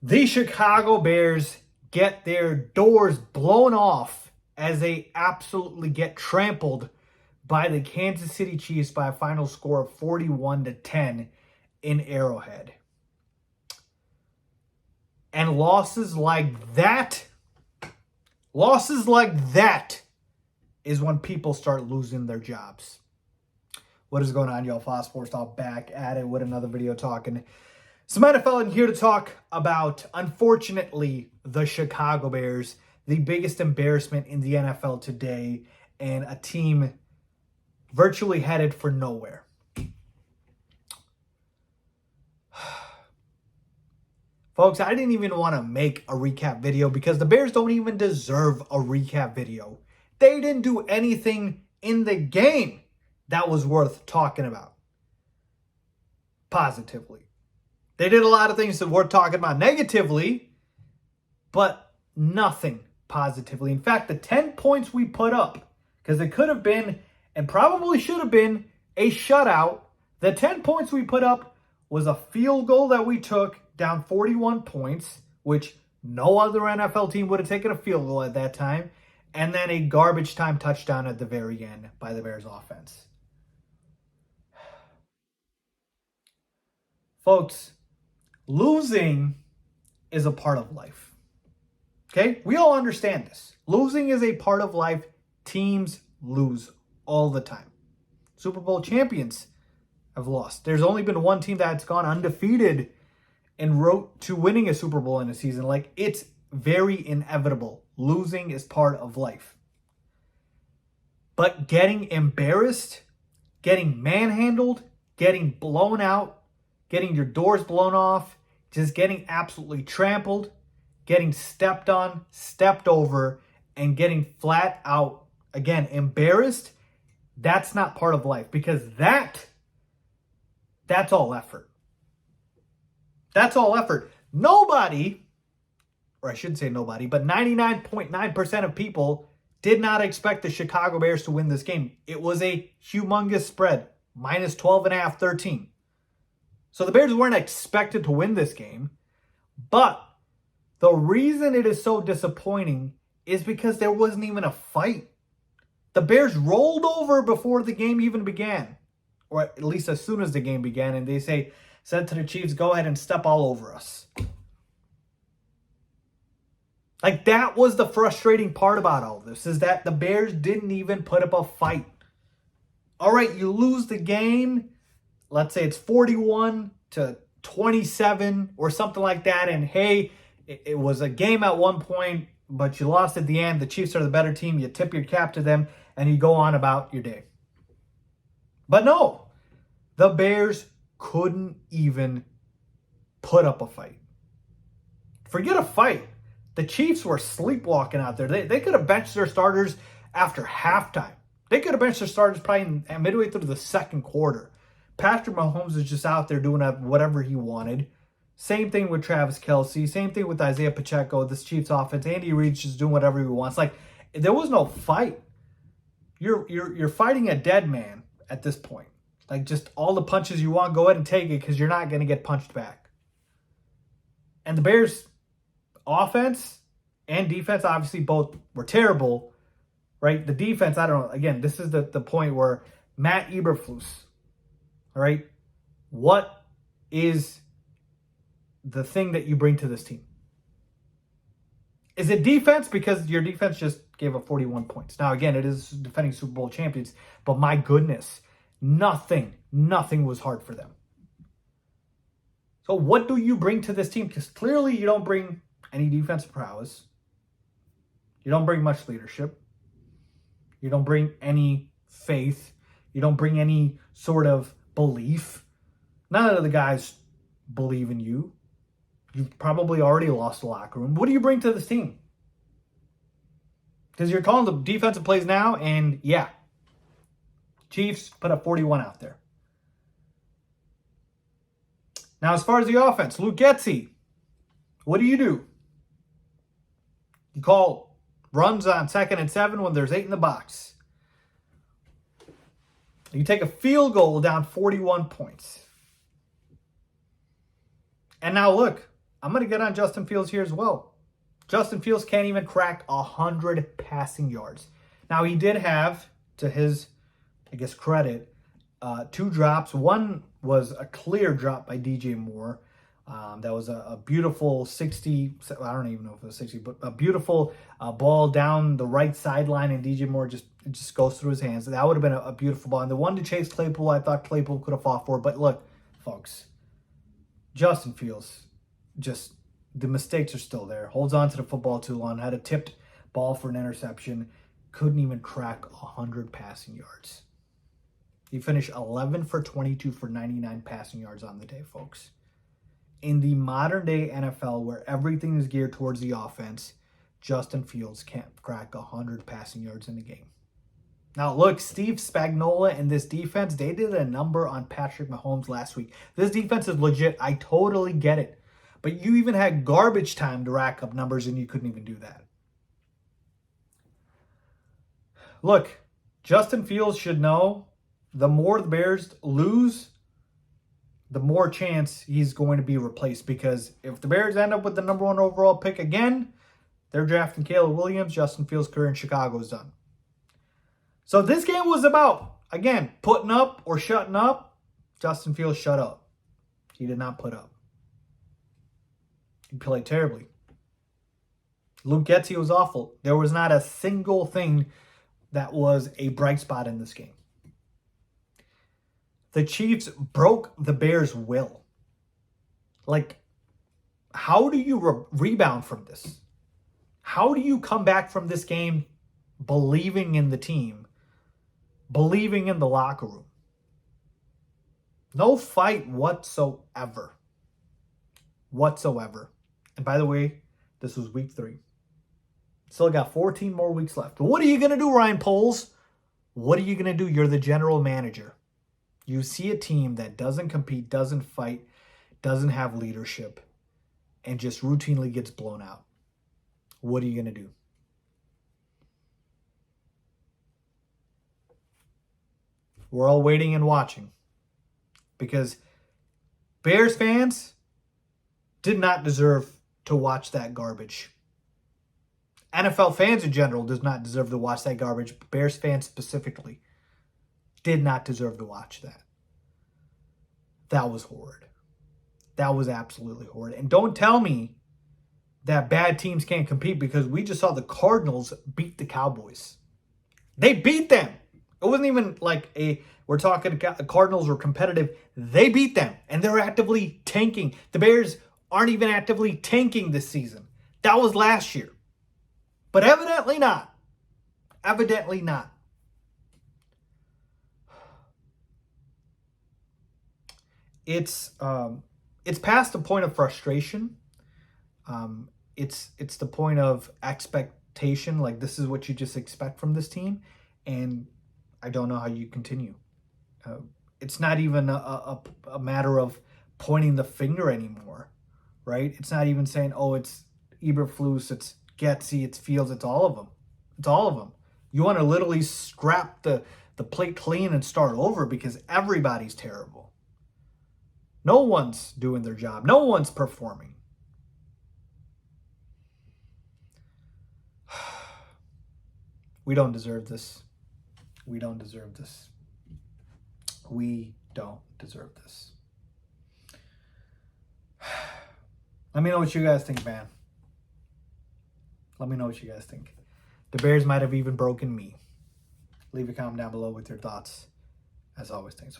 The Chicago Bears get their doors blown off as they absolutely get trampled by the Kansas City Chiefs by a final score of 41-10 in Arrowhead. And losses like that is when people start losing their jobs. What is going on, y'all? Faiz Sports Talk back at it with another video talking some NFL, and here to talk about, unfortunately, the Chicago Bears, the biggest embarrassment in the NFL today, and a team virtually headed for nowhere. Folks, I didn't even want to make a recap video because the Bears don't even deserve a recap video. They didn't do anything in the game that was worth talking about positively. They did a lot of things that we're talking about negatively, but nothing positively. In fact, the 10 points we put up, because it could have been and probably should have been a shutout, the 10 points we put up was a field goal that we took down 41 points, which no other NFL team would have taken a field goal at that time, and then a garbage time touchdown at the very end by the Bears offense. Folks, losing is a part of life. Okay? We all understand this. Losing is a part of life. Teams lose all the time. Super Bowl champions have lost. There's only been one team that's gone undefeated and road to winning a Super Bowl in a season. Like, it's very inevitable. Losing is part of life. But getting embarrassed, getting manhandled, getting blown out, getting your doors blown off, just getting absolutely trampled, getting stepped on, stepped over, and getting flat out, again, embarrassed, that's not part of life, because that's all effort. That's all effort. Nobody, or I shouldn't say nobody, but 99.9% of people did not expect the Chicago Bears to win this game. It was a humongous spread, minus 12.5, 13. So the Bears weren't expected to win this game. But the reason it is so disappointing is because there wasn't even a fight. The Bears rolled over before the game even began, or at least as soon as the game began, and they said to the Chiefs, go ahead and step all over us. Like, that was the frustrating part about all this, is that the Bears didn't even put up a fight. All right, you lose the game. Let's say it's 41-27 or something like that. And hey, it was a game at one point, but you lost at the end. The Chiefs are the better team. You tip your cap to them and you go on about your day. But no, the Bears couldn't even put up a fight. Forget a fight. The Chiefs were sleepwalking out there. They could have benched their starters after halftime. They could have benched their starters probably midway through the second quarter. Patrick Mahomes is just out there doing whatever he wanted. Same thing with Travis Kelce. Same thing with Isaiah Pacheco, this Chiefs offense. Andy Reid's just doing whatever he wants. Like, there was no fight. You're fighting a dead man at this point. Like, just all the punches you want, go ahead and take it, because you're not going to get punched back. And the Bears' offense and defense, obviously both were terrible, right? The defense, I don't know. Again, this is the point where Matt Eberflus, all right, what is the thing that you bring to this team? Is it defense? Because your defense just gave up 41 points. Now, again, it is defending Super Bowl champions, but my goodness, nothing was hard for them. So what do you bring to this team? Because clearly you don't bring any defensive prowess. You don't bring much leadership. You don't bring any faith. You don't bring any sort of belief. None of the guys believe in you. You've probably already lost the locker room. What do you bring to this team? Because you're calling the defensive plays now, and yeah, Chiefs put up 41 out there. Now, as far as the offense, Luke Getsy, what do? You call runs on 2nd and 7 when there's 8 in the box. You take a field goal down 41 points. And now look, I'm going to get on Justin Fields here as well. Justin Fields can't even crack 100 passing yards. Now, he did have, to his, I guess, credit, 2 drops. One was a clear drop by DJ Moore. That was a beautiful 60, I don't even know if it was 60, but a beautiful ball down the right sideline, and DJ Moore just goes through his hands. That would have been a beautiful ball. And the one to Chase Claypool, I thought Claypool could have fought for. But look, folks, Justin Fields, just the mistakes are still there. Holds on to the football too long. Had a tipped ball for an interception. Couldn't even crack 100 passing yards. He finished 11 for 22 for 99 passing yards on the day, folks. In the modern day NFL, where everything is geared towards the offense, Justin Fields can't crack 100 passing yards in a game. Now, look, Steve Spagnuolo and this defense, they did a number on Patrick Mahomes last week. This defense is legit. I totally get it. But you even had garbage time to rack up numbers, and you couldn't even do that. Look, Justin Fields should know the more the Bears lose, the more chance he's going to be replaced. Because if the Bears end up with the number 1 overall pick again, they're drafting Caleb Williams. Justin Fields' career in Chicago is done. So this game was about, again, putting up or shutting up. Justin Fields shut up. He did not put up. He played terribly. Luke Getsy was awful. There was not a single thing that was a bright spot in this game. The Chiefs broke the Bears' will. Like, how do you rebound from this? How do you come back from this game believing in the team, believing in the locker room? No fight whatsoever. Whatsoever. And by the way, this was week 3. Still got 14 more weeks left. What are you going to do, Ryan Poles? What are you going to do? You're the general manager. You see a team that doesn't compete, doesn't fight, doesn't have leadership, and just routinely gets blown out. What are you going to do? We're all waiting and watching. Because Bears fans did not deserve to watch that garbage. NFL fans in general does not deserve to watch that garbage. But Bears fans specifically did not deserve to watch that. That was horrid. That was absolutely horrid. And don't tell me that bad teams can't compete, because we just saw the Cardinals beat the Cowboys. They beat them. It wasn't even like we're talking the Cardinals were competitive. They beat them, and they're actively tanking. The Bears aren't even actively tanking this season. That was last year. But evidently not. Evidently not. It's past the point of frustration. It's the point of expectation. Like, this is what you just expect from this team, and I don't know how you continue. It's not even a matter of pointing the finger anymore, right? It's not even saying, oh, it's Eberflus, it's Getsy, it's Fields, it's all of them. It's all of them. You want to literally scrap the plate clean and start over, because everybody's terrible. No one's doing their job. No one's performing. We don't deserve this. We don't deserve this. We don't deserve this. Let me know what you guys think, man. Let me know what you guys think. The Bears might have even broken me. Leave a comment down below with your thoughts. As always, thanks.